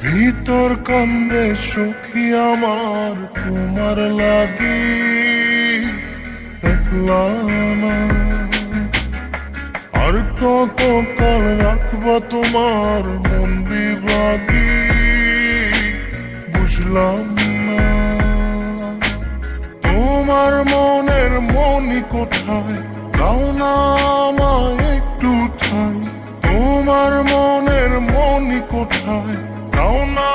ভিতর কান্দে সখী আমার তোমার লাগি, দেখলা না আর কত কাল রাখবা তোমার মন বিভাগী, বুঝলাম না তোমার মনের মনি কোথায়, দাও না আমায় একটু ঠাই। তোমার মনের মনি কোথায়, দাও না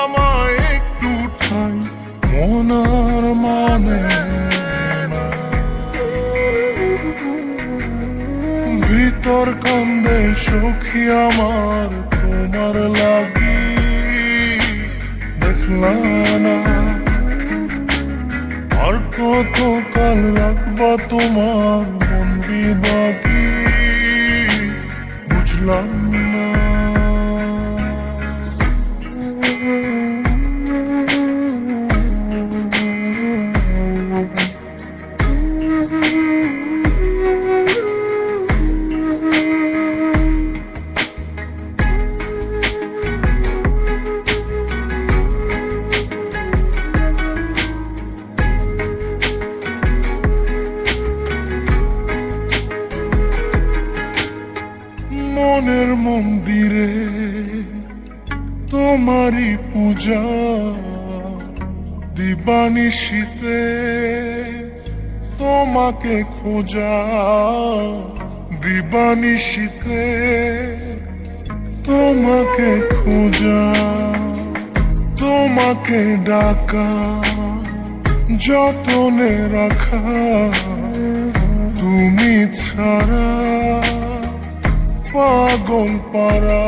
আমায় একটু ঠাই। মন আর মানে না, ভিতর কান্দে সখী আমার তোমার লাগি, দেখলা না আর কত কাল রাখবা তোমার মন বিভাগী, বুঝলাম না। মনের মন্দিরে তোমারই পূজা, দিবানিশীতে তোমাকে খোঁজা, দিবানিশীতে তোমাকে খোঁজা, তোমাকে ডাকা, যতনে রাখা, তুমি ছাড়া পাগল পারা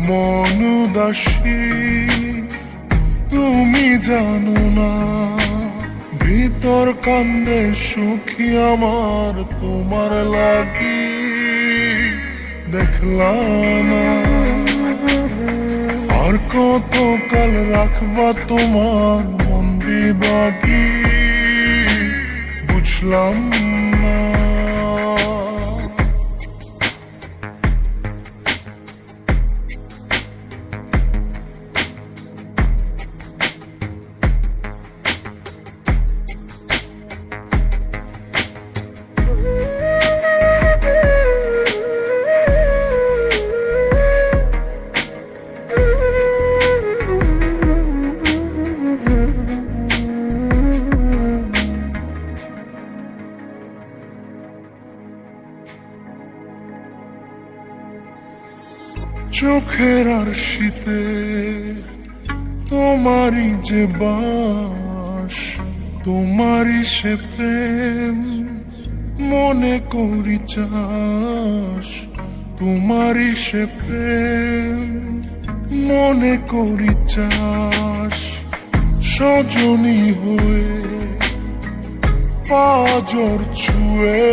মন উদাসী, তুমি জানো না ভিতর কান্দে সুখী আমার তোমার লাগি, দেখলা না আর কত কাল রাখবা তোমার মন বিভাগী, বুঝলাম না। চোখের আর শীতে তোমারই যে বাস, তোমারই সে প্রেম মনে করি চাস, তোমারই সে প্রেম মনে করি চাস। সজনী হয়ে পাজর ছুঁয়ে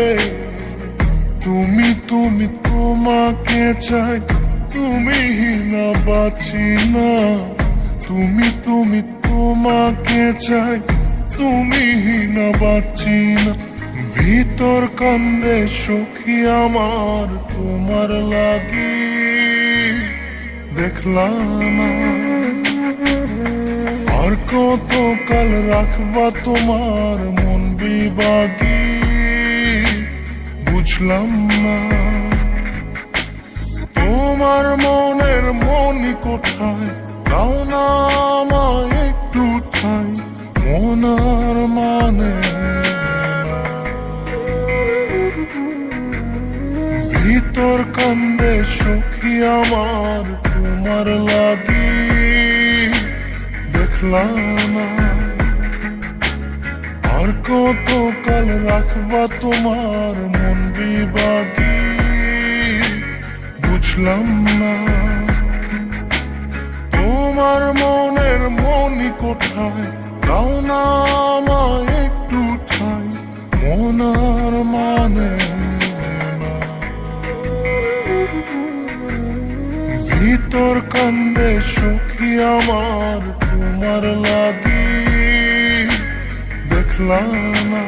তুমি তুমি তোমাকে চাই, তুমি না বাঁচি না, তুমি তুমি তোমাকে চাই, তুমি না বাঁচি না। ভিতর কান্দে সখী আমার তোমার লাগি, দেখলা না আর কত কাল রাখবা তোমার মন বিভাগী, বুঝলাম না তোমার মনের মনি কোথায়, দাও না আমায় একটু ঠাই। মন আর মানে না, ভিতর কান্দে সখী আমার তোমার লাগি, দেখলা না আর কত কাল রাখবা তোমার মন বিভাগী, বুঝলাম না তোমার মনের মনি কোথায়, দাও না আমায় একটু ঠাই। মন আর মানে না, ভিতর কান্দে সখী আমার তোমার লাগি, দেখলা না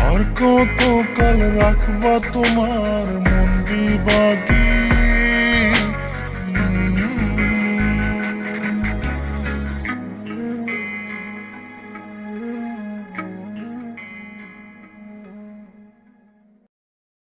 আর কত কাল রাখবা তোমার মন বিভাগী,